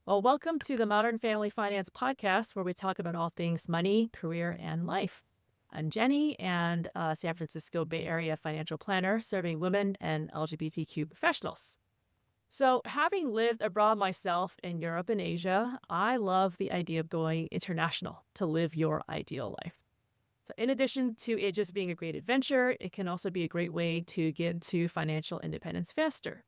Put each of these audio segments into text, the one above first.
Well, welcome to the Modern Family Finance Podcast, where we talk about all things money, career, and life. I'm Jenny, and San Francisco Bay Area financial planner serving women and LGBTQ professionals. So, having lived abroad myself in Europe and Asia, I love the idea of going international to live your ideal life. So, in addition to it just being a great adventure, it can also be a great way to get to financial independence faster.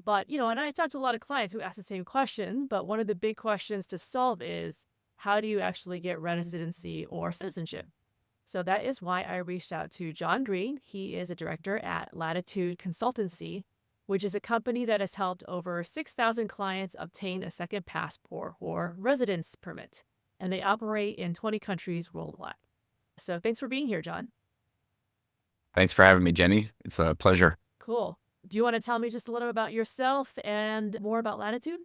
But, and I talked to a lot of clients who ask the same question, but one of the big questions to solve is how do you actually get residency or citizenship? So that is why I reached out to Jon Green. He is a director at Latitude Consultancy, which is a company that has helped over 6,000 clients obtain a second passport or residence permit, and they operate in 20 countries worldwide. So thanks for being here, Jon. Thanks for having me, Jenny. It's a pleasure. Cool. Do you want to tell me just a little about yourself and more about Latitude?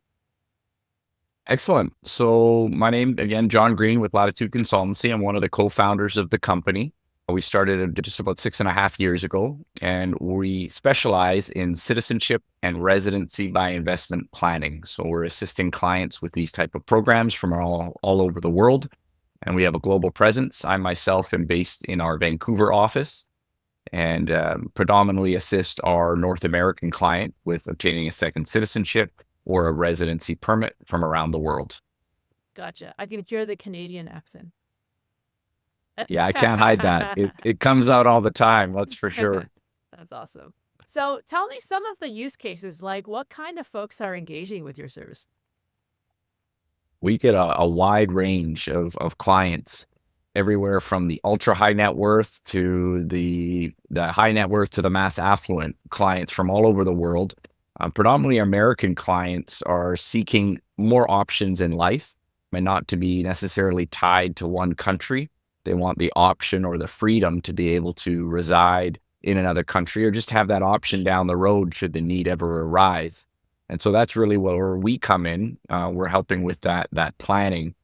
Excellent. So my name, again, Jon Green with Latitude Consultancy. I'm one of the co-founders of the company. We started just about 6.5 years ago, and we specialize in citizenship and residency by investment planning. So we're assisting clients with these type of programs from all over the world, and we have a global presence. I myself am based in our Vancouver office, and predominantly assist our North American client with obtaining a second citizenship or a residency permit from around the world. Gotcha. I can hear the Canadian accent. Yeah, I can't hide that. It comes out all the time, that's for sure. That's awesome. So tell me some of the use cases, like what kind of folks are engaging with your service? We get a wide range of clients, everywhere from the ultra high net worth to the high net worth to the mass affluent clients from all over the world. Predominantly American clients are seeking more options in life and not to be necessarily tied to one country. They want the option or the freedom to be able to reside in another country or just have that option down the road should the need ever arise. And so that's really where we come in. We're helping with that planning.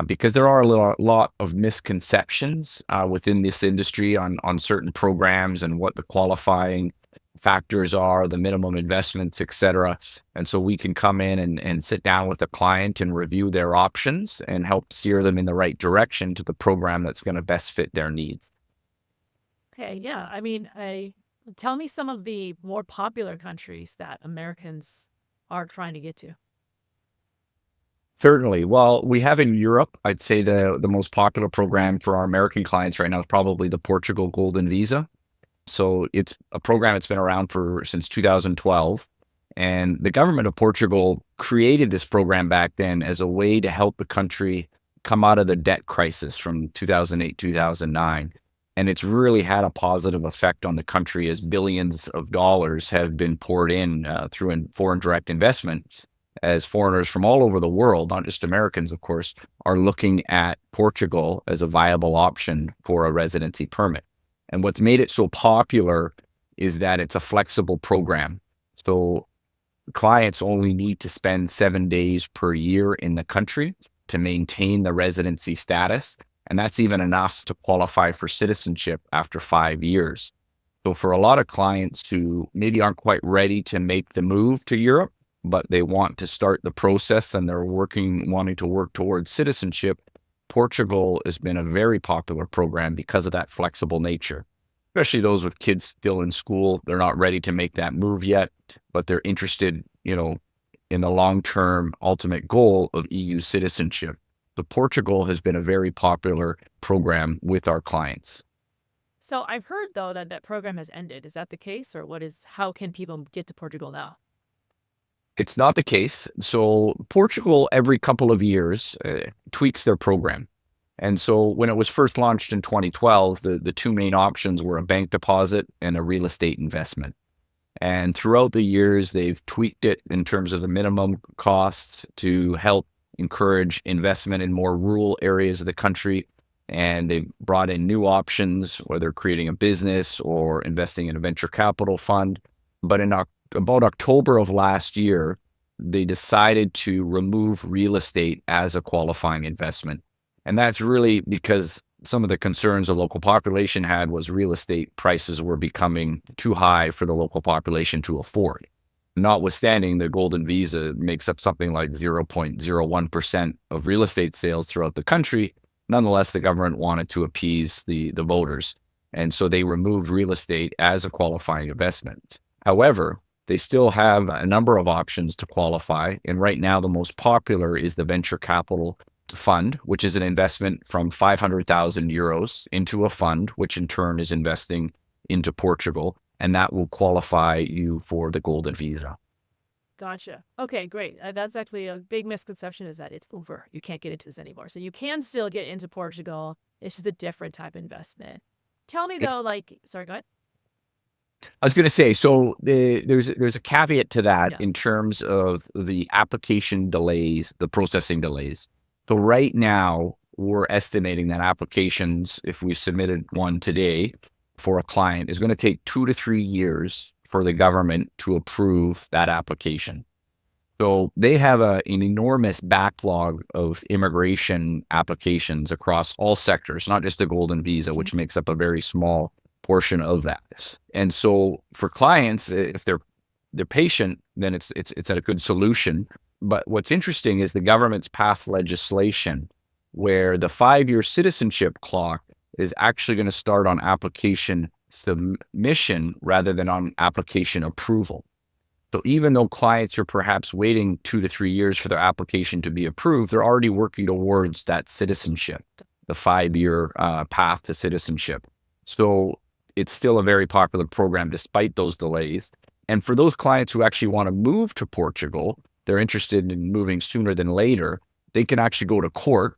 Because there are a lot of misconceptions within this industry on certain programs and what the qualifying factors are, the minimum investments, et cetera. And so we can come in and sit down with the client and review their options and help steer them in the right direction to the program that's going to best fit their needs. Okay, yeah. Tell me some of the more popular countries that Americans are trying to get to. Certainly. Well, we have in Europe, I'd say the most popular program for our American clients right now is probably the Portugal Golden Visa. So it's a program that's been around since 2012. And the government of Portugal created this program back then as a way to help the country come out of the debt crisis from 2008, 2009. And it's really had a positive effect on the country as billions of dollars have been poured in through foreign direct investment, as foreigners from all over the world, not just Americans, of course, are looking at Portugal as a viable option for a residency permit. And what's made it so popular is that it's a flexible program. So clients only need to spend 7 days per year in the country to maintain the residency status. And that's even enough to qualify for citizenship after 5 years. So for a lot of clients who maybe aren't quite ready to make the move to Europe, but they want to start the process and they're wanting to work towards citizenship, Portugal has been a very popular program because of that flexible nature, especially those with kids still in school. They're not ready to make that move yet, but they're interested, in the long-term ultimate goal of EU citizenship. So Portugal has been a very popular program with our clients. So I've heard, though, that program has ended. Is that the case, or how can people get to Portugal now? It's not the case. So Portugal, every couple of years, tweaks their program. And so when it was first launched in 2012, the two main options were a bank deposit and a real estate investment. And throughout the years, they've tweaked it in terms of the minimum costs to help encourage investment in more rural areas of the country. And they've brought in new options, whether creating a business or investing in a venture capital fund. But in about October of last year, they decided to remove real estate as a qualifying investment. And that's really because some of the concerns the local population had was real estate prices were becoming too high for the local population to afford. Notwithstanding, the Golden Visa makes up something like 0.01% of real estate sales throughout the country. Nonetheless, the government wanted to appease the voters. And so they removed real estate as a qualifying investment. However, they still have a number of options to qualify. And right now, the most popular is the venture capital fund, which is an investment from 500,000 euros into a fund, which in turn is investing into Portugal. And that will qualify you for the Golden Visa. Gotcha. Okay, great. That's actually a big misconception, is that it's over. You can't get into this anymore. So you can still get into Portugal. It's just a different type of investment. Tell me though, sorry, go ahead. I was going to say, so there's a caveat to that Yeah. in terms of the application delays, the processing delays. So right now, we're estimating that applications, if we submitted one today for a client, is going to take 2 to 3 years for the government to approve that application. So they have an enormous backlog of immigration applications across all sectors, not just the Golden Visa, which makes up a very small portion of that. And so for clients, if they're patient, then it's a good solution. But what's interesting is the government's passed legislation where the 5-year citizenship clock is actually going to start on application submission rather than on application approval. So even though clients are perhaps waiting 2 to 3 years for their application to be approved, they're already working towards that citizenship, the 5-year path to citizenship. So it's still a very popular program despite those delays. And for those clients who actually want to move to Portugal, they're interested in moving sooner than later, they can actually go to court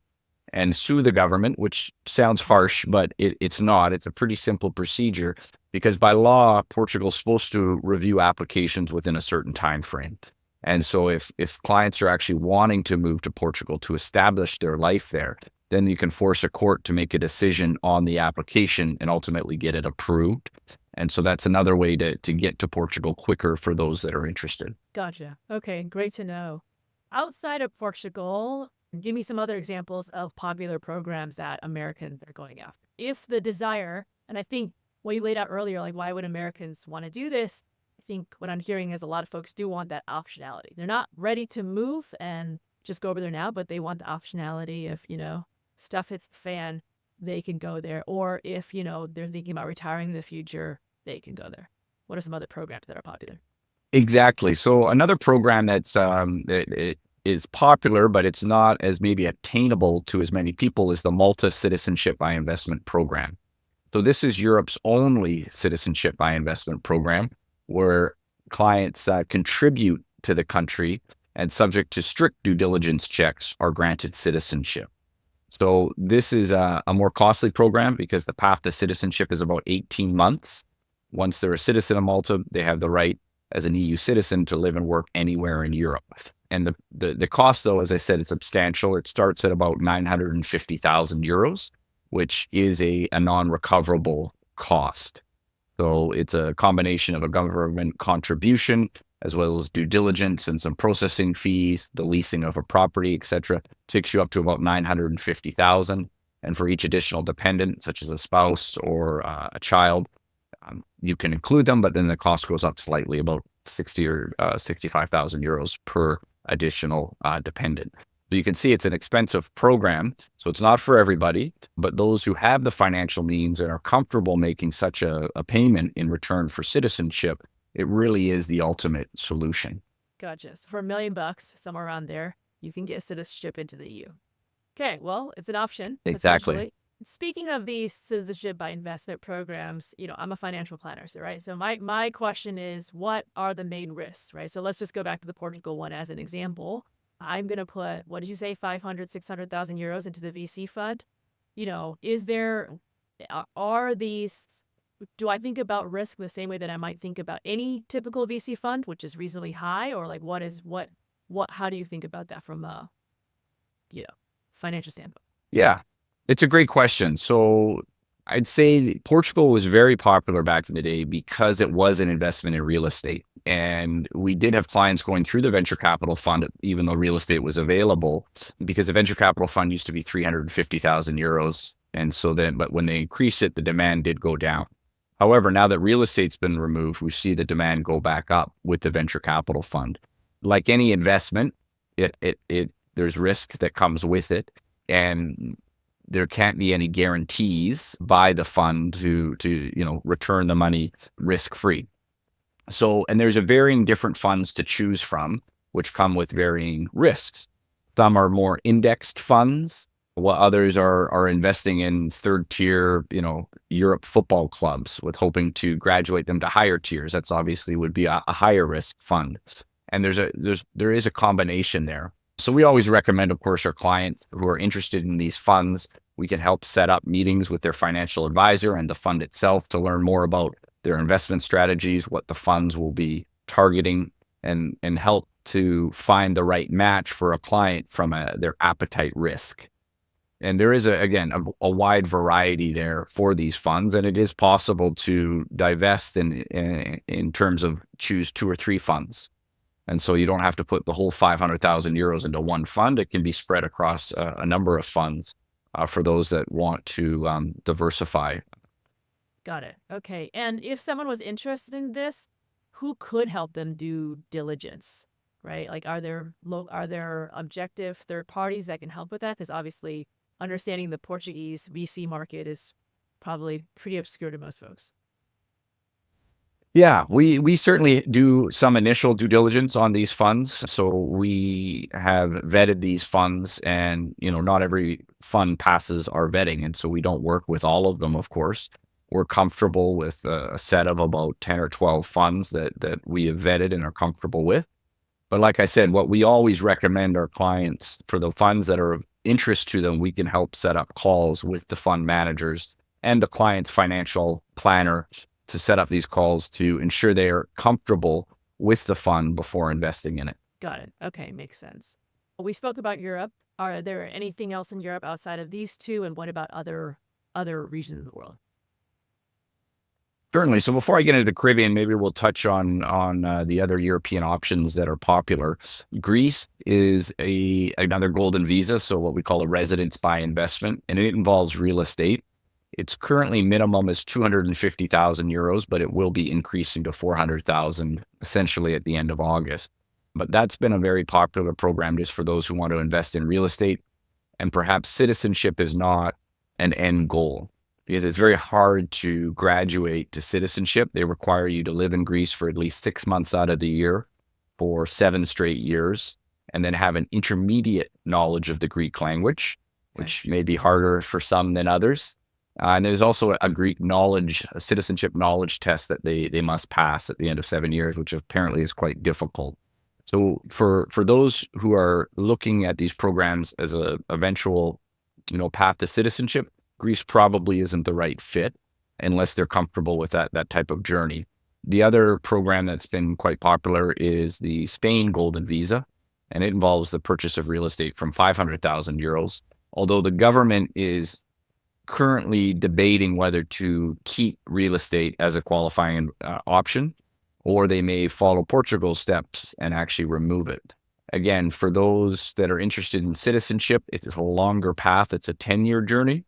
and sue the government, which sounds harsh, but it's not. It's a pretty simple procedure because by law, Portugal's supposed to review applications within a certain time frame. And so if clients are actually wanting to move to Portugal to establish their life there, then you can force a court to make a decision on the application and ultimately get it approved. And so that's another way to get to Portugal quicker for those that are interested. Gotcha. Okay, great to know. Outside of Portugal, give me some other examples of popular programs that Americans are going after. If the desire, and I think what you laid out earlier, like why would Americans want to do this? I think what I'm hearing is a lot of folks do want that optionality. They're not ready to move and just go over there now, but they want the optionality if, stuff hits the fan, they can go there. Or if, they're thinking about retiring in the future, they can go there. What are some other programs that are popular? Exactly. So another program that's it is popular, but it's not as maybe attainable to as many people is the Malta Citizenship by Investment Program. So this is Europe's only citizenship by investment program where clients contribute to the country and subject to strict due diligence checks are granted citizenship. So this is a more costly program because the path to citizenship is about 18 months. Once they're a citizen of Malta, they have the right as an EU citizen to live and work anywhere in Europe. And the cost, though, as I said, is substantial. It starts at about 950,000 euros, which is a non-recoverable cost. So it's a combination of a government contribution as well as due diligence and some processing fees, the leasing of a property, etc. Takes you up to about 950,000. And for each additional dependent, such as a spouse or a child, you can include them, but then the cost goes up slightly, about 60 or 65,000 euros per additional dependent. So you can see it's an expensive program. So it's not for everybody, but those who have the financial means and are comfortable making such a payment in return for citizenship, it really is the ultimate solution. Gotcha. So for $1 million, somewhere around there, you can get citizenship into the EU. Okay, well, it's an option. Exactly. Speaking of these citizenship by investment programs, I'm a financial planner, right? So my question is, what are the main risks, right? So let's just go back to the Portugal one as an example. I'm going to put, what did you say, 500, 600,000 euros into the VC fund? Do I think about risk the same way that I might think about any typical VC fund, which is reasonably high, or like how do you think about that from a, financial standpoint? Yeah, it's a great question. So I'd say Portugal was very popular back in the day because it was an investment in real estate. And we did have clients going through the venture capital fund, even though real estate was available, because the venture capital fund used to be 350,000 euros And so then, but when they increased it, the demand did go down. However, now that real estate's been removed, we see the demand go back up with the venture capital fund. Like any investment, there's risk that comes with it, and there can't be any guarantees by the fund to return the money risk free. So, and there's a varying different funds to choose from, which come with varying risks. Some are more indexed funds, while others are investing in third tier, Europe football clubs with hoping to graduate them to higher tiers. That's obviously would be a higher risk fund. And there is a combination there. So we always recommend, of course, our clients who are interested in these funds, we can help set up meetings with their financial advisor and the fund itself to learn more about their investment strategies, what the funds will be targeting, and help to find the right match for a client from their appetite risk. And there is, a wide variety there for these funds, and it is possible to divest in terms of choose 2 or 3 funds. And so you don't have to put the whole 500,000 euros into one fund. It can be spread across a number of funds for those that want to diversify. Got it. Okay. And if someone was interested in this, who could help them do diligence, right? Like, are there objective third parties that can help with that? Because obviously, understanding the Portuguese VC market is probably pretty obscure to most folks. Yeah, we certainly do some initial due diligence on these funds. So we have vetted these funds, and not every fund passes our vetting, and so we don't work with all of them. Of course, we're comfortable with a set of about 10 or 12 funds that we have vetted and are comfortable with. But like I said, what we always recommend our clients for the funds that are of interest to them, we can help set up calls with the fund managers and the client's financial planner to set up these calls to ensure they are comfortable with the fund before investing in it. Got it. Okay, makes sense. We spoke about Europe. Are there anything else in Europe outside of these two, and what about other regions of the world? Certainly. So before I get into the Caribbean, maybe we'll touch on the other European options that are popular. Greece is another golden visa, so what we call a residence by investment, and it involves real estate. Its currently minimum is 250,000 euros, but it will be increasing to 400,000 essentially at the end of August. But that's been a very popular program just for those who want to invest in real estate. And perhaps citizenship is not an end goal because it's very hard to graduate to citizenship. They require you to live in Greece for at least 6 months out of the year for 7 straight years, and then have an intermediate knowledge of the Greek language, which may be harder for some than others. And there's also a citizenship knowledge test that they must pass at the end of 7 years, which apparently is quite difficult. So for those who are looking at these programs as a eventual, path to citizenship, Greece probably isn't the right fit unless they're comfortable with that type of journey. The other program that's been quite popular is the Spain Golden Visa, and it involves the purchase of real estate from 500,000 euros. Although the government is currently debating whether to keep real estate as a qualifying option, or they may follow Portugal's steps and actually remove it. Again, for those that are interested in citizenship, it's a longer path. It's a 10-year journey,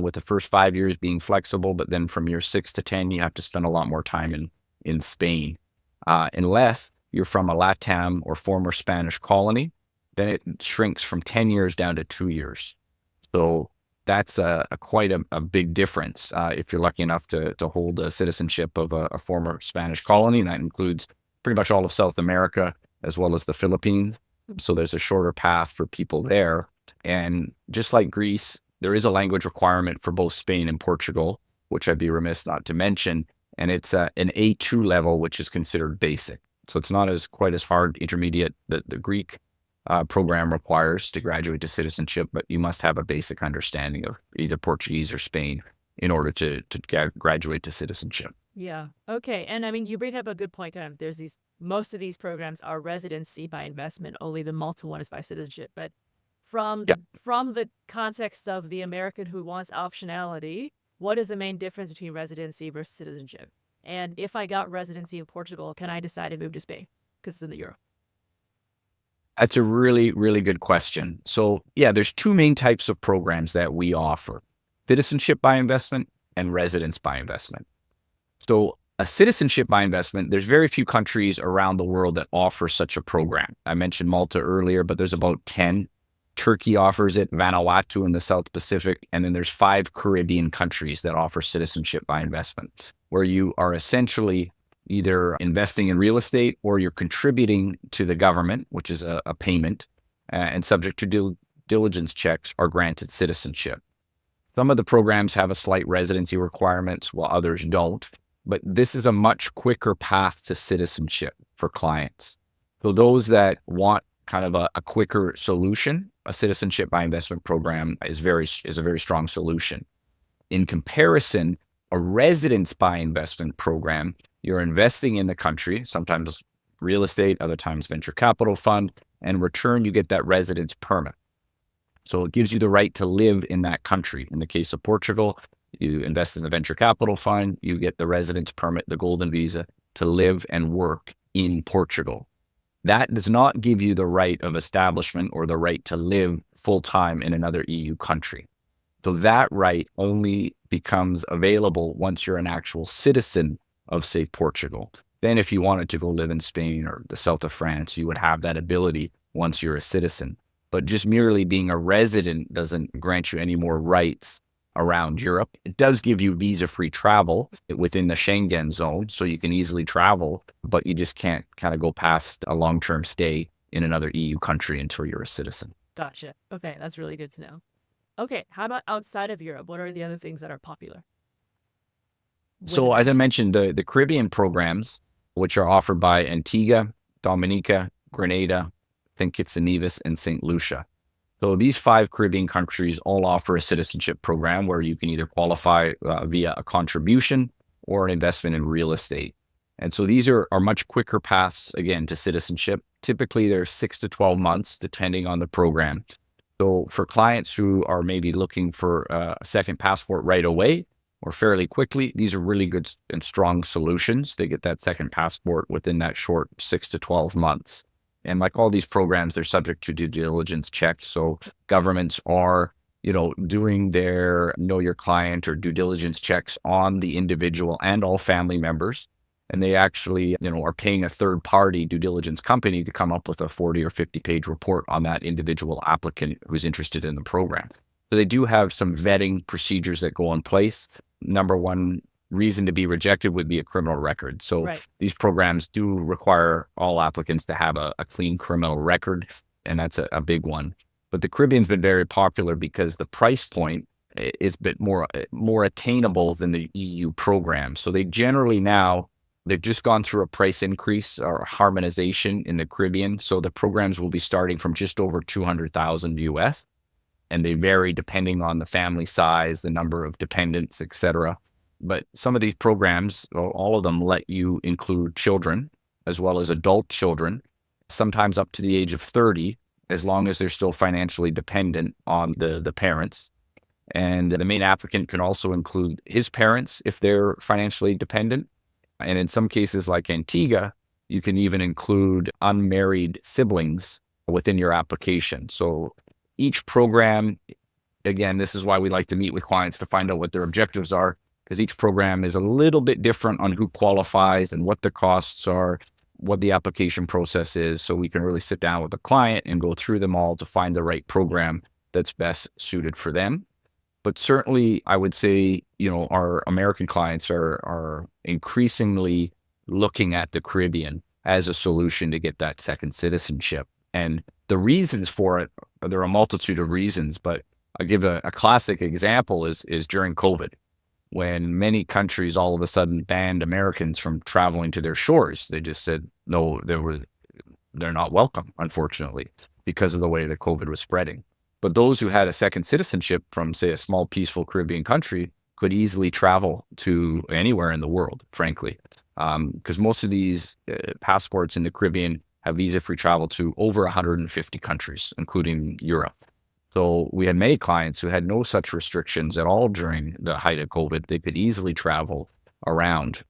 with the first 5 years being flexible, but then from year 6 to 10, you have to spend a lot more time in Spain. Unless you're from a LATAM or former Spanish colony, then it shrinks from 10 years down to 2 years. So that's quite a big difference if you're lucky enough to hold a citizenship of a former Spanish colony, and that includes pretty much all of South America as well as the Philippines. So there's a shorter path for people there. And just like Greece, there is a language requirement for both Spain and Portugal, which I'd be remiss not to mention. And it's an A2 level, which is considered basic. So it's not quite as hard intermediate that the Greek program requires to graduate to citizenship, but you must have a basic understanding of either Portuguese or Spain in order to graduate to citizenship. Yeah. Okay. And I mean, you bring up a good point. Most of these programs are residency by investment. Only the Malta one is by citizenship. But from the context of the American who wants optionality, what is the main difference between residency versus citizenship? And if I got residency in Portugal, can I decide to move to Spain because it's in the euro? That's a really, really good question. So yeah, there's two main types of programs that we offer: citizenship by investment and residence by investment. So a citizenship by investment, there's very few countries around the world that offer such a program. I mentioned Malta earlier, but there's about 10. Turkey offers it, Vanuatu in the South Pacific, and then there's 5 Caribbean countries that offer citizenship by investment, where you are essentially either investing in real estate or you're contributing to the government, which is a payment, and subject to due diligence checks are granted citizenship. Some of the programs have a slight residency requirements while others don't, but this is a much quicker path to citizenship for clients. So those that want kind of a quicker solution, a citizenship by investment program is a very strong solution. In comparison, a residence by investment program, you're investing in the country, sometimes real estate, other times venture capital fund, and in return you get that residence permit. So it gives you the right to live in that country. In the case of Portugal, you invest in the venture capital fund, you get the residence permit, the golden visa, to live and work in Portugal. That does not give you the right of establishment or the right to live full-time in another EU country. So that right only becomes available once you're an actual citizen of, say, Portugal. Then if you wanted to go live in Spain or the south of France, you would have that ability once you're a citizen. But just merely being a resident doesn't grant you any more rights around Europe. It does give you visa-free travel within the Schengen zone, so you can easily travel, but you just can't kind of go past a long-term stay in another EU country until you're a citizen. Gotcha. Okay, that's really good to know. Okay, how about outside of Europe? What are the other things that are popular? So as I mentioned, the Caribbean programs, which are offered by Antigua, Dominica, Grenada, I think Kitts and Nevis, and St. Lucia. So these 5 Caribbean countries all offer a citizenship program where you can either qualify via a contribution or an investment in real estate. And so these are much quicker paths, again, to citizenship. Typically, they're 6 to 12 months, depending on the program. So for clients who are maybe looking for a second passport right away or fairly quickly, these are really good and strong solutions. They get that second passport within that short 6 to 12 months. And like all these programs, they're subject to due diligence checks. So governments are, doing their know your client or due diligence checks on the individual and all family members. And they actually, are paying a third party due diligence company to come up with a 40 or 50 page report on that individual applicant who's interested in the program. So they do have some vetting procedures that go in place. Number one reason to be rejected would be a criminal record. So these programs do require all applicants to have a clean criminal record, and that's a big one. But the Caribbean's been very popular because the price point is a bit more attainable than the EU program. So they generally now, they've just gone through a price increase or harmonization in the Caribbean. So the programs will be starting from just over 200,000 US, and they vary depending on the family size, the number of dependents, etc. But some of these programs, all of them, let you include children as well as adult children, sometimes up to the age of 30, as long as they're still financially dependent on the parents. And the main applicant can also include his parents if they're financially dependent. And in some cases like Antigua, you can even include unmarried siblings within your application. So each program, again, this is why we like to meet with clients to find out what their objectives are, because each program is a little bit different on who qualifies and what the costs are, what the application process is. So we can really sit down with the client and go through them all to find the right program that's best suited for them. But certainly, I would say, our American clients are increasingly looking at the Caribbean as a solution to get that second citizenship. And the reasons for it, there are a multitude of reasons, but I'll give a classic example is during COVID, when many countries all of a sudden banned Americans from traveling to their shores. They just said, no, they're not welcome, unfortunately, because of the way that COVID was spreading. But those who had a second citizenship from, say, a small, peaceful Caribbean country could easily travel to anywhere in the world, frankly, because most of these passports in the Caribbean have visa-free travel to over 150 countries, including Europe. So we had many clients who had no such restrictions at all during the height of COVID. They could easily travel around.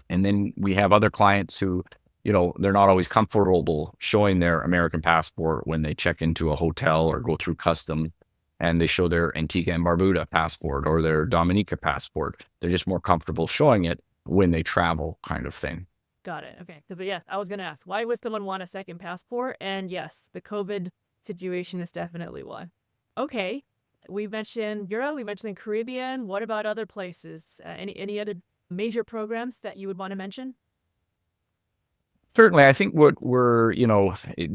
And then we have other clients who they're not always comfortable showing their American passport when they check into a hotel or go through custom, and they show their Antigua and Barbuda passport or their Dominica passport. They're just more comfortable showing it when they travel, kind of thing. Got it. Okay. Because yeah, I was gonna ask, why would someone want a second passport? And yes, the COVID situation is definitely one. Okay. We mentioned Europe. We mentioned the Caribbean. What about other places? Any other major programs that you would want to mention? Certainly, I think what we're,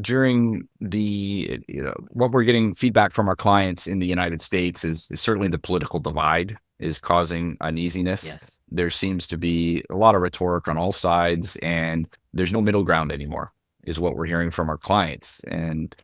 during what we're getting feedback from our clients in the United States is certainly the political divide is causing uneasiness. Yes. There seems to be a lot of rhetoric on all sides, and there's no middle ground anymore, is what we're hearing from our clients. And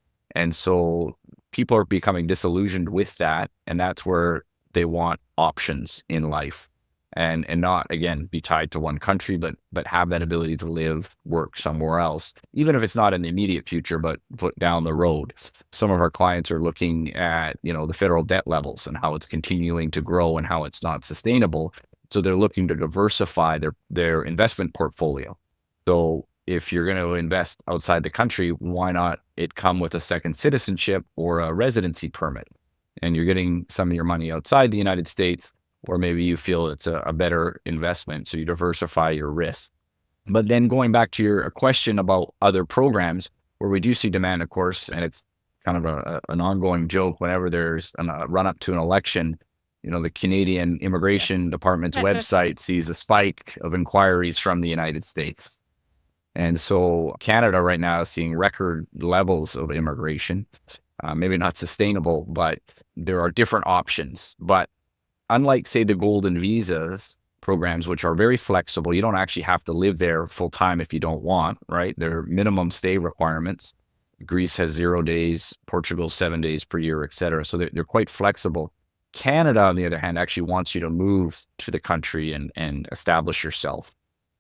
so people are becoming disillusioned with that, and that's where they want options in life and not, again, be tied to one country, but have that ability to live, work somewhere else, even if it's not in the immediate future, but down the road. Some of our clients are looking at, the federal debt levels and how it's continuing to grow and how it's not sustainable. So they're looking to diversify their investment portfolio. So if you're going to invest outside the country, why not it come with a second citizenship or a residency permit? And you're getting some of your money outside the United States, or maybe you feel it's a better investment. So you diversify your risk. But then going back to your question about other programs where we do see demand, of course, and it's kind of an ongoing joke whenever there's a run up to an election, the Canadian Immigration Department's website sees a spike of inquiries from the United States. And so Canada right now is seeing record levels of immigration, maybe not sustainable, but there are different options. But unlike, say, the golden visas programs, which are very flexible, you don't actually have to live there full time if you don't want, right? There are minimum stay requirements. Greece has 0 days, Portugal 7 days per year, et cetera. So they're quite flexible. Canada, on the other hand, actually wants you to move to the country and establish yourself.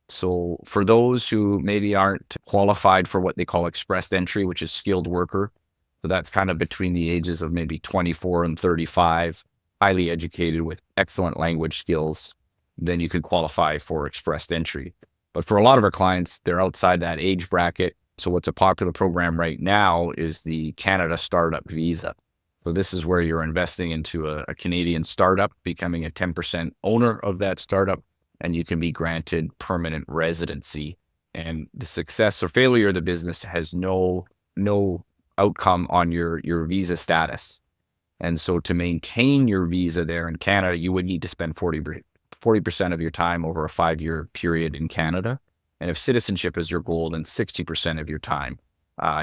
So for those who maybe aren't qualified for what they call express entry, which is skilled worker, so that's kind of between the ages of maybe 24 and 35, highly educated with excellent language skills, then you could qualify for express entry. But for a lot of our clients, they're outside that age bracket. So what's a popular program right now is the Canada Startup Visa. So this is where you're investing into a Canadian startup, becoming a 10% owner of that startup, and you can be granted permanent residency. And the success or failure of the business has no outcome on your visa status. And so to maintain your visa there in Canada, you would need to spend 40% of your time over a 5-year period in Canada. And if citizenship is your goal, then 60% of your time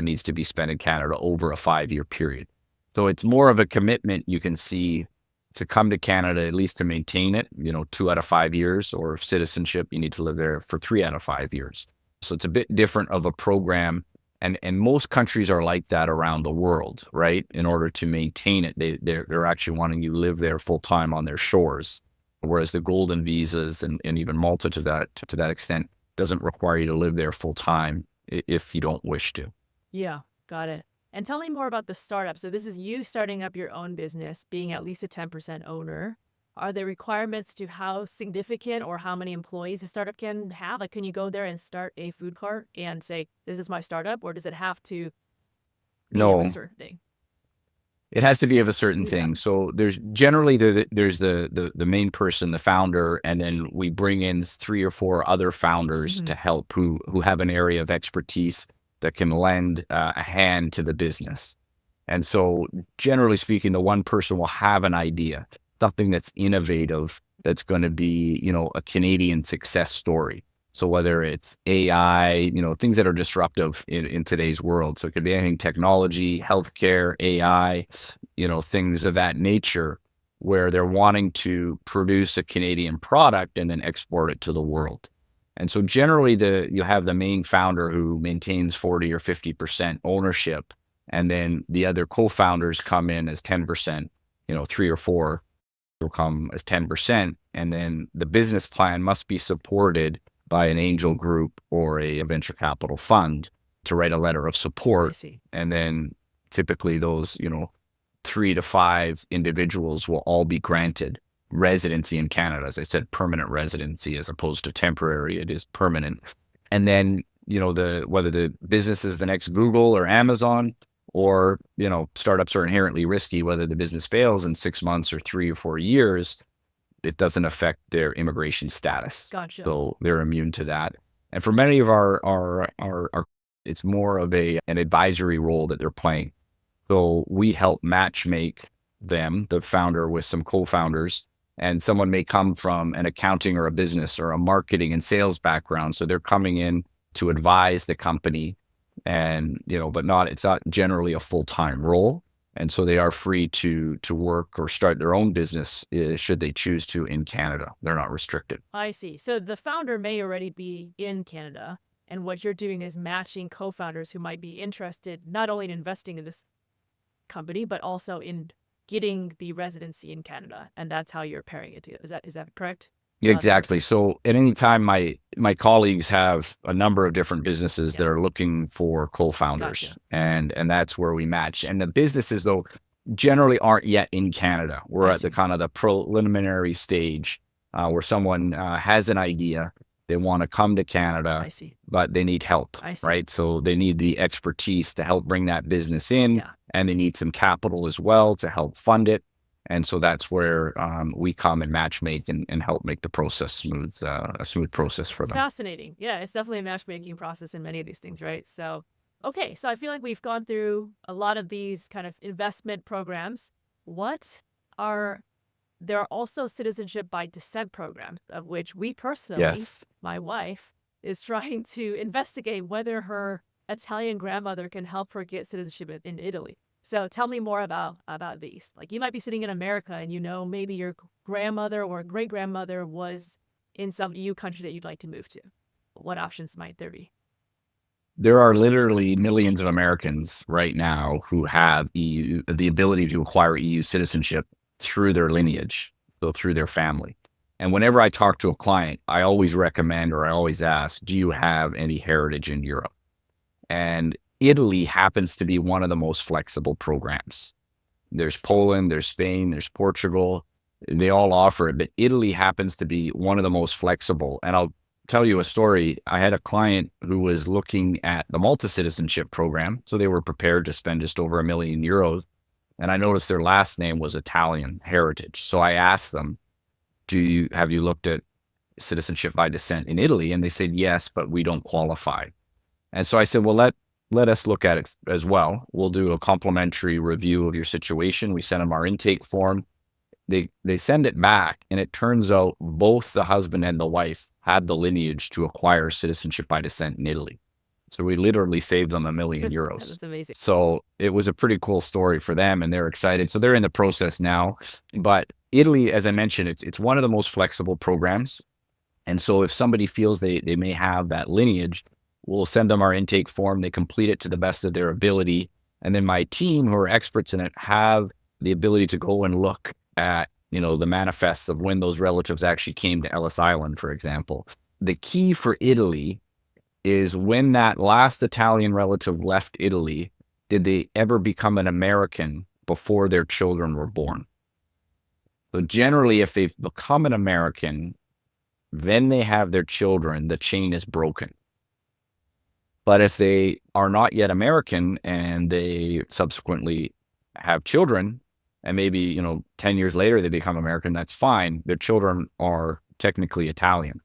needs to be spent in Canada over a 5-year period. So it's more of a commitment you can see to come to Canada, at least to maintain it, 2 out of 5 years, or if citizenship, you need to live there for 3 out of 5 years. So it's a bit different of a program. And most countries are like that around the world, right? In order to maintain it, they're actually wanting you to live there full time on their shores. Whereas the golden visas and even Malta to that extent doesn't require you to live there full time if you don't wish to. Yeah, got it. And tell me more about the startup. So this is you starting up your own business, being at least a 10% owner. Are there requirements to how significant or how many employees a startup can have? Like, can you go there and start a food cart and say, this is my startup, or does it have to be of No, a certain thing? it has to be of a certain Yeah. thing. So there's generally there's the main person, the founder, and then we bring in 3 or 4 other founders to help who have an area of expertise that can lend a hand to the business. And so generally speaking, the one person will have an idea, something that's innovative, that's going to be, a Canadian success story. So whether it's AI, things that are disruptive in today's world. So it could be anything technology, healthcare, AI, things of that nature, where they're wanting to produce a Canadian product and then export it to the world. And so generally you have the main founder who maintains 40 or 50% ownership, and then the other co-founders come in as 10%, 3 or 4 will come as 10%. And then the business plan must be supported by an angel group or a venture capital fund to write a letter of support. I see. And then typically those, 3 to 5 individuals will all be granted residency in Canada. As I said, permanent residency as opposed to temporary. It is permanent. And then whether the business is the next Google or Amazon, or, startups are inherently risky, whether the business fails in 6 months or 3 or 4 years, it doesn't affect their immigration status. Gotcha. So they're immune to that. And for many of our it's more of an advisory role that they're playing. So we help match make them, the founder, with some co-founders, and someone may come from an accounting or a business or a marketing and sales background. So they're coming in to advise the company, and, but it's not generally a full-time role. And so they are free to work or start their own business should they choose to in Canada. They're not restricted. I see. So the founder may already be in Canada, and what you're doing is matching co-founders who might be interested not only in investing in this company, but also in getting the residency in Canada. And that's how you're pairing it together. Is that correct? Exactly. So at any time, my colleagues have a number of different businesses that are looking for co-founders. Gotcha. And that's where we match. And the businesses, though, generally aren't yet in Canada. We're at the kind of the preliminary stage where someone has an idea. They want to come to Canada, I see. but they need help, I see. right? So they need the expertise to help bring that business in, Yeah. and they need some capital as well to help fund it. And so that's where we come and matchmake and help make the process smooth, a smooth process for them. Fascinating. Yeah, it's definitely a matchmaking process in many of these things, right? So, okay, so I feel like we've gone through a lot of these kind of investment programs. There are also citizenship by descent programs, of which we personally, Yes. my wife, is trying to investigate whether her Italian grandmother can help her get citizenship in Italy. So tell me more about these. Like, you might be sitting in America and maybe your grandmother or great grandmother was in some EU country that you'd like to move to. What options might there be? There are literally millions of Americans right now who have the ability to acquire EU citizenship through their lineage, so through their family. And whenever I talk to a client, I always recommend, or I always ask, do you have any heritage in Europe? And Italy happens to be one of the most flexible programs. There's Poland, there's Spain, there's Portugal. They all offer it, but Italy happens to be one of the most flexible. And I'll tell you a story. I had a client who was looking at the Malta citizenship program. So they were prepared to spend just over €1 million. And I noticed their last name was Italian heritage. So I asked them, have you looked at citizenship by descent in Italy? And they said, yes, but we don't qualify. And so I said, well, let us look at it as well. We'll do a complimentary review of your situation. We send them our intake form. They send it back, and it turns out both the husband and the wife had the lineage to acquire citizenship by descent in Italy. So we literally saved them €1 million. That's amazing. So it was a pretty cool story for them, and they're excited. So they're in the process now. But Italy, as I mentioned, it's one of the most flexible programs. And so if somebody feels they may have that lineage, we'll send them our intake form. They complete it to the best of their ability. And then my team, who are experts in it, have the ability to go and look at, the manifests of when those relatives actually came to Ellis Island, for example. The key for Italy is when that last Italian relative left Italy, did they ever become an American before their children were born? So generally, if they've become an American, then they have their children, the chain is broken. But if they are not yet American and they subsequently have children, and maybe, 10 years later they become American, that's fine. Their children are technically Italian.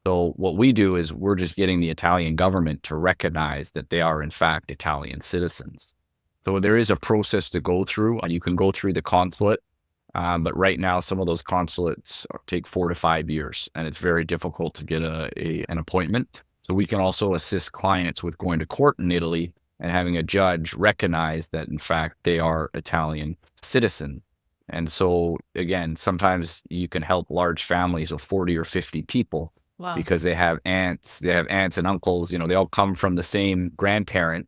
So what we do is we're just getting the Italian government to recognize that they are in fact Italian citizens. So there is a process to go through. You can go through the consulate, but right now some of those consulates take 4 to 5 years, and it's very difficult to get an appointment. So we can also assist clients with going to court in Italy and having a judge recognize that, in fact, they are Italian citizen. And so, again, sometimes you can help large families of 40 or 50 people. Wow. Because they have aunts and uncles, they all come from the same grandparent.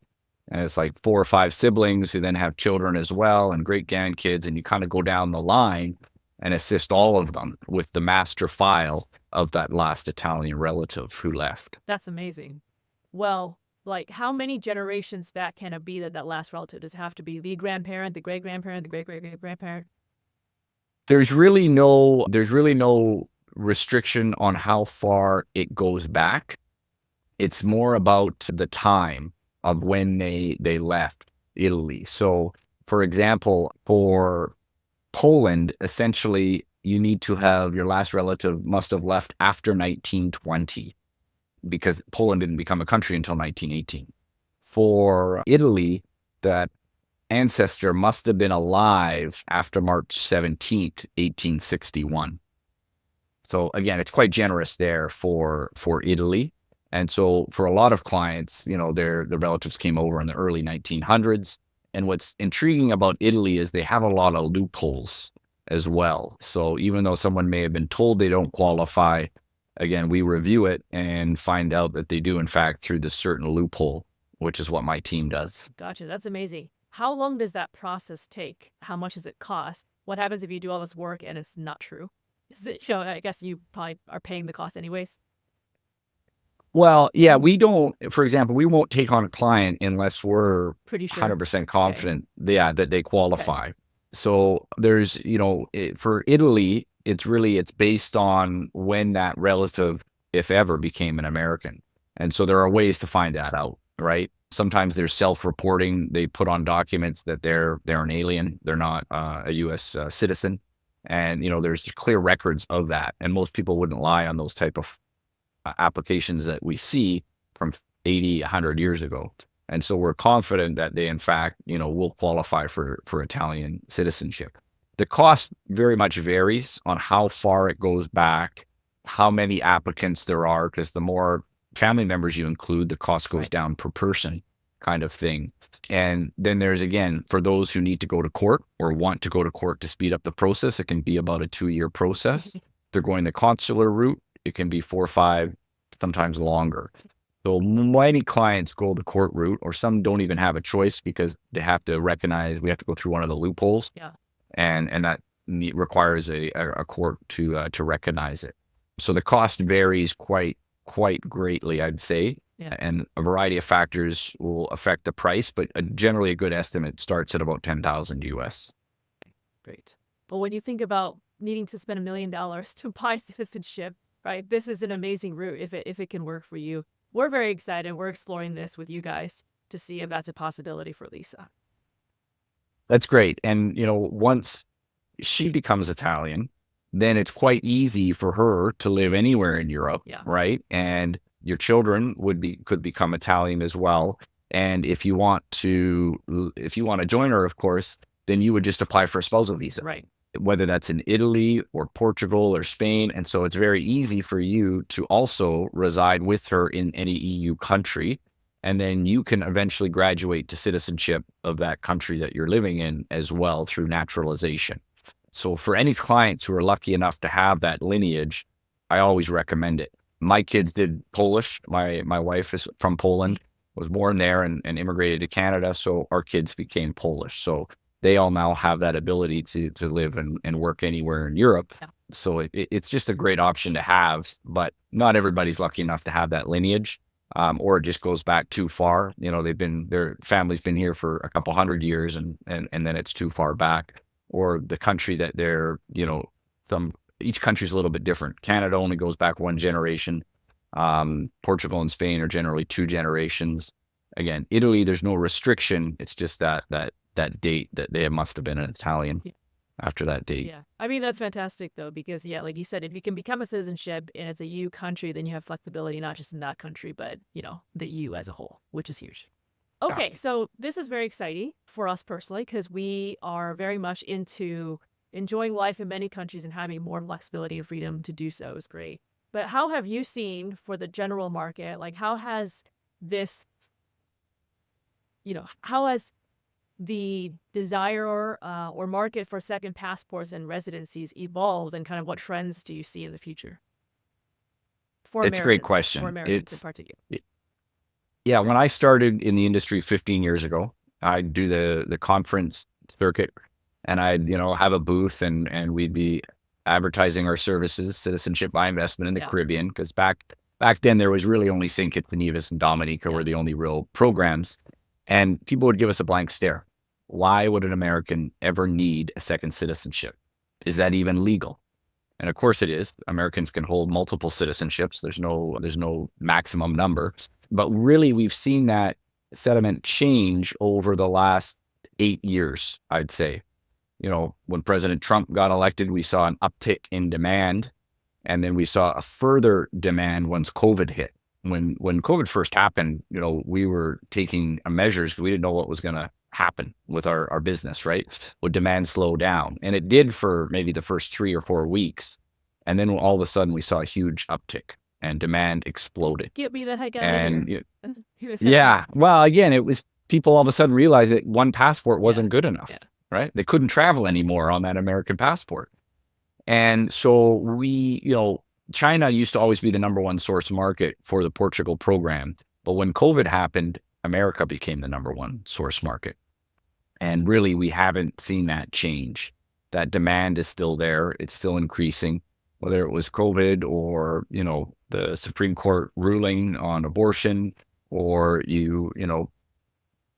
And it's like 4 or 5 siblings who then have children as well, and great grandkids. And you kind of go down the line and assist all of them with the master file of that last Italian relative who left. That's amazing. Well, like, how many generations back can it be that last relative? Does it have to be the grandparent, the great-grandparent, the great-great-great-grandparent? There's really no restriction on how far it goes back. It's more about the time of when they left Italy. So, for example, for Poland, essentially, you need to have your last relative must have left after 1920 because Poland didn't become a country until 1918. For Italy, that ancestor must have been alive after March 17th, 1861. So again, it's quite generous there for Italy. And so for a lot of clients, the relatives came over in the early 1900s. And what's intriguing about Italy is they have a lot of loopholes as well. So even though someone may have been told they don't qualify, again, we review it and find out that they do, in fact, through this certain loophole, which is what my team does. Gotcha. That's amazing. How long does that process take? How much does it cost? What happens if you do all this work and it's not true? Is it, I guess you probably are paying the cost anyways. Well, yeah, we don't, for example, we won't take on a client unless we're Pretty sure. 100% confident, that they qualify. Okay. So there's, for Italy, it's based on when that relative, if ever, became an American. And so there are ways to find that out, right? Sometimes they're self-reporting. They put on documents that they're an alien. They're not a U.S. Citizen. And, there's clear records of that. And most people wouldn't lie on those type of applications that we see from 80, 100 years ago. And so we're confident that they, in fact, will qualify for Italian citizenship. The cost very much varies on how far it goes back, how many applicants there are, because the more family members you include, the cost goes down per person kind of thing. And then there's, again, for those who need to go to court or want to go to court to speed up the process, it can be about a 2-year process. They're going the consular route. It can be 4 or 5, sometimes longer. So many clients go the court route, or some don't even have a choice because they have to recognize we have to go through one of the loopholes. Yeah. And that requires a court to recognize it. So the cost varies quite greatly, I'd say. Yeah. And a variety of factors will affect the price, but generally a good estimate starts at about $10,000 US. Great. But when you think about needing to spend $1 million to buy citizenship, right? This is an amazing route if it can work for you. We're very excited. We're exploring this with you guys to see if that's a possibility for Lisa. That's great. And, once she becomes Italian, then it's quite easy for her to live anywhere in Europe, right? And your children could become Italian as well. And if you want to join her, of course, then you would just apply for a spousal visa. Right. Whether that's in Italy or Portugal or Spain. And so it's very easy for you to also reside with her in any EU country. And then you can eventually graduate to citizenship of that country that you're living in as well through naturalization. So for any clients who are lucky enough to have that lineage, I always recommend it. My kids did Polish. My wife is from Poland, was born there and immigrated to Canada. So our kids became Polish. So they all now have that ability to live and work anywhere in Europe. Yeah. So it's just a great option to have, but not everybody's lucky enough to have that lineage, or it just goes back too far. Their family's been here for a couple hundred years and then it's too far back, or the country that they're, each country's a little bit different. Canada only goes back 1 generation. Portugal and Spain are generally 2 generations. Again, Italy, there's no restriction. It's just that date that they must have been an Italian after that date. Yeah. I mean, that's fantastic, though, because, like you said, if you can become a citizenship and it's a EU country, then you have flexibility, not just in that country, but, the EU as a whole, which is huge. Okay, yeah. So this is very exciting for us personally because we are very much into enjoying life in many countries and having more flexibility and freedom to do so is great. But how have you seen for the general market, how has this, how has the desire or market for second passports and residencies evolved, and kind of what trends do you see in the future? It's a great question. For Americans in particular. Yeah, when I started in the industry 15 years ago, I'd do the conference circuit, and I'd have a booth, and we'd be advertising our services, citizenship by investment in the Caribbean, because back then there was really only St. Kitts and Nevis and Dominica were the only real programs, and people would give us a blank stare. Why would an American ever need a second citizenship? Is that even legal? And of course it is. Americans can hold multiple citizenships. There's no maximum number. But really, we've seen that sentiment change over the last 8 years, I'd say. When President Trump got elected, we saw an uptick in demand. And then we saw a further demand once COVID hit. When COVID first happened, we were taking measures because we didn't know what was going to happen with our business, right? Would demand slow down? And it did for maybe the first 3 or 4 weeks. And then all of a sudden we saw a huge uptick and demand exploded. Get me the heck out And of here. yeah, well, again, it was people all of a sudden realized that one passport wasn't good enough, right? They couldn't travel anymore on that American passport. And so China used to always be the number one source market for the Portugal program. But when COVID happened, America became the number one source market. And really, we haven't seen that change. That demand is still there. It's still increasing, whether it was COVID or, the Supreme Court ruling on abortion or,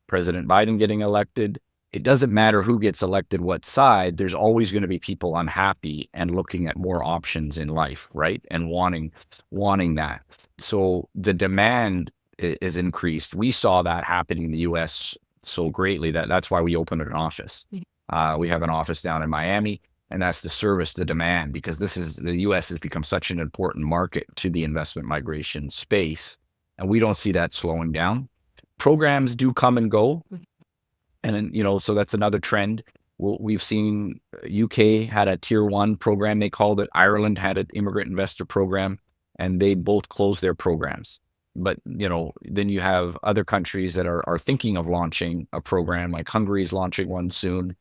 President Biden getting elected. It doesn't matter who gets elected, what side, there's always going to be people unhappy and looking at more options in life, right? And wanting that. So the demand is increased. We saw that happening in the US so greatly that's why we opened an office. We have an office down in Miami, and that's to service the demand because the US has become such an important market to the investment migration space. And we don't see that slowing down. Programs do come and go. And then, so that's another trend. We've seen UK had a tier 1 program, they called it. Ireland had an immigrant investor program, and they both closed their programs. But, then you have other countries that are thinking of launching a program, like Hungary is launching one soon.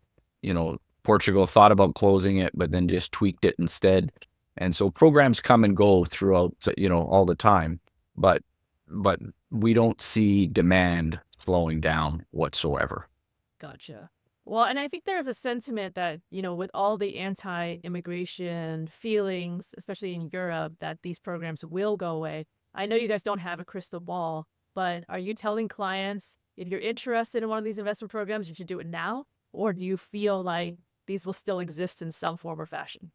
Portugal thought about closing it, but then just tweaked it instead. And so programs come and go throughout, all the time. But we don't see demand slowing down whatsoever. Gotcha. Well, and I think there's a sentiment that, with all the anti-immigration feelings, especially in Europe, that these programs will go away. I know you guys don't have a crystal ball, but are you telling clients if you're interested in one of these investment programs, you should do it now? Or do you feel like these will still exist in some form or fashion?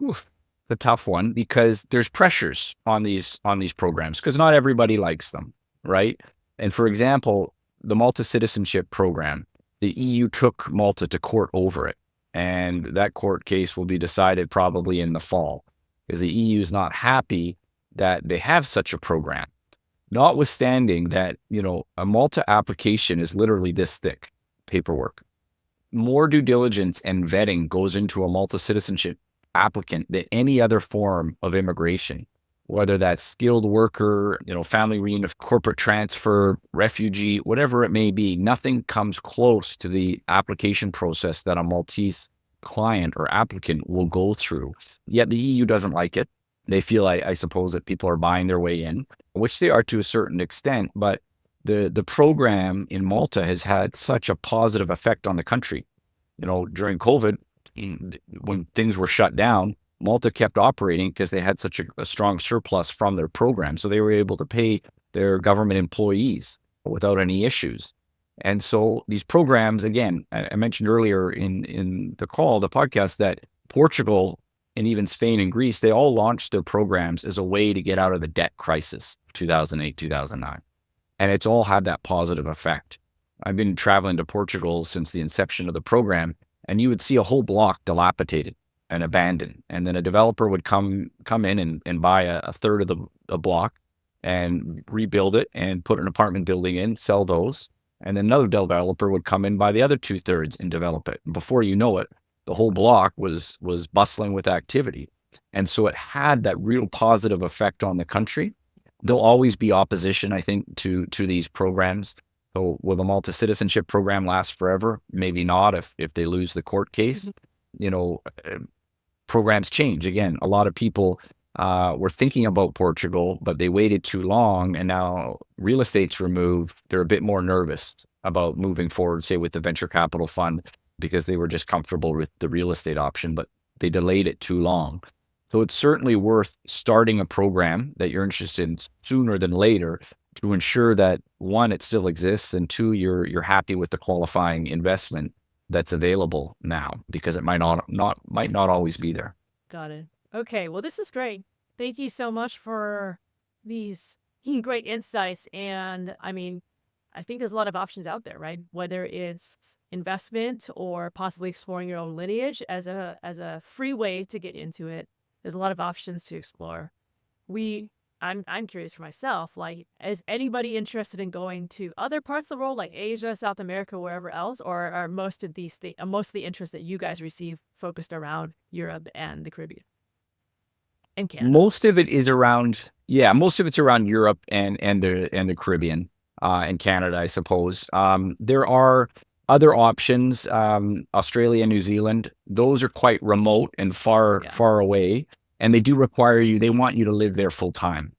Oof, the tough one because there's pressures on these programs because not everybody likes them, right? And for example, the Malta citizenship program, the EU took Malta to court over it. And that court case will be decided probably in the fall because the EU is not happy that they have such a program. Notwithstanding that, a Malta application is literally this thick paperwork. More due diligence and vetting goes into a Malta citizenship applicant than any other form of immigration. Whether that's skilled worker, family reunion, corporate transfer, refugee, whatever it may be, nothing comes close to the application process that a Maltese client or applicant will go through. Yet the EU doesn't like it. They feel, I suppose, that people are buying their way in, which they are to a certain extent. But the program in Malta has had such a positive effect on the country. During COVID, when things were shut down, Malta kept operating because they had such a strong surplus from their program. So they were able to pay their government employees without any issues. And so these programs, again, I mentioned earlier in the podcast, that Portugal and even Spain and Greece, they all launched their programs as a way to get out of the debt crisis, 2008, 2009. And it's all had that positive effect. I've been traveling to Portugal since the inception of the program, and you would see a whole block dilapidated and abandoned. And then a developer would come in and buy a third of the block and rebuild it and put an apartment building in, sell those. And then another developer would come in, buy the other 2/3 and develop it. And before you know it, the whole block was bustling with activity. And so it had that real positive effect on the country. There'll always be opposition, I think, to these programs. So will the Malta citizenship program last forever? Maybe not if they lose the court case. Programs change. Again, a lot of people were thinking about Portugal, but they waited too long, and now real estate's removed. They're a bit more nervous about moving forward, say with the venture capital fund, because they were just comfortable with the real estate option, but they delayed it too long. So it's certainly worth starting a program that you're interested in sooner than later to ensure that, one, it still exists, and two, you're happy with the qualifying investment. that's available now, because it might not always be there. Got it. Okay. Well, this is great. Thank you so much for these great insights. And I mean, I think there's a lot of options out there, right? Whether it's investment or possibly exploring your own lineage as a free way to get into it. There's a lot of options to explore. We I'm curious for myself, like, is anybody interested in going to other parts of the world like Asia, South America, wherever else, or are most of the interest that you guys receive focused around Europe and the Caribbean and Canada? Most of it is around, yeah, most of it's around Europe and the Caribbean, and Canada, I suppose. There are other options, Australia, New Zealand. Those are quite remote and far Yeah. far away, and they do require you. They want you to live there full time.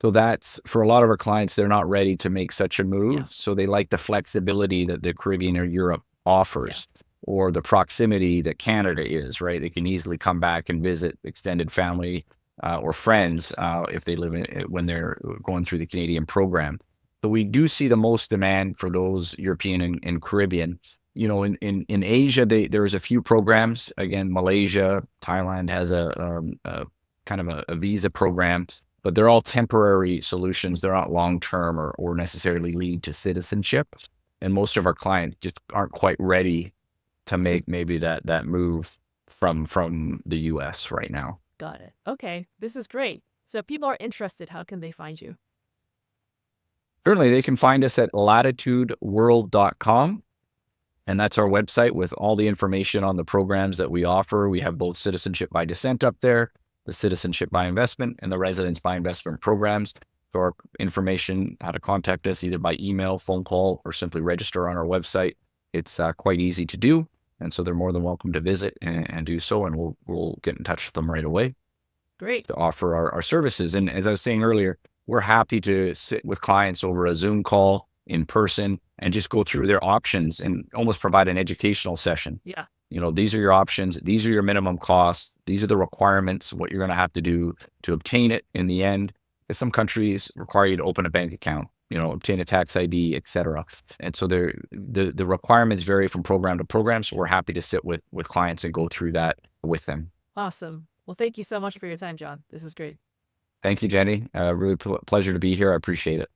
So that's, for a lot of our clients, they're not ready to make such a Yeah. move. So they like the flexibility that the Caribbean or Europe Yeah. offers, or the proximity that Canada is, right? They can easily come back and visit extended family, or friends, if they live in, when they're going through the Canadian program. So we do see the most demand for those European and Caribbean. In Asia, there's a few programs. Again, Malaysia, Thailand has a kind of a visa program, but they're all temporary solutions. They're not long term, or necessarily lead to citizenship. And most of our clients just aren't quite ready to make maybe that move from the US right now. Got it. Okay. This is great. So if people are interested, how can they find you? Certainly, they can find us at latitudeworld.com. And that's our website with all the information on the programs that we offer. We have both citizenship by descent up there, the citizenship by investment, and the residence by investment programs. So our information, how to contact us either by email, phone call, or simply register on our website. It's quite easy to do. And so they're more than welcome to visit and do so. And we'll get in touch with them right away Great. to offer our services. And as I was saying earlier, we're happy to sit with clients over a Zoom call, in person, and just go through their options and almost provide an educational session. Yeah. These are your options. These are your minimum costs. These are the requirements, what you're going to have to do to obtain it in the end. Because some countries require you to open a bank account, obtain a tax ID, et cetera. And so the requirements vary from program to program. So we're happy to sit with clients and go through that with them. Awesome. Well, thank you so much for your time, Jon. This is great. Thank you, Jenny. Really pleasure to be here. I appreciate it.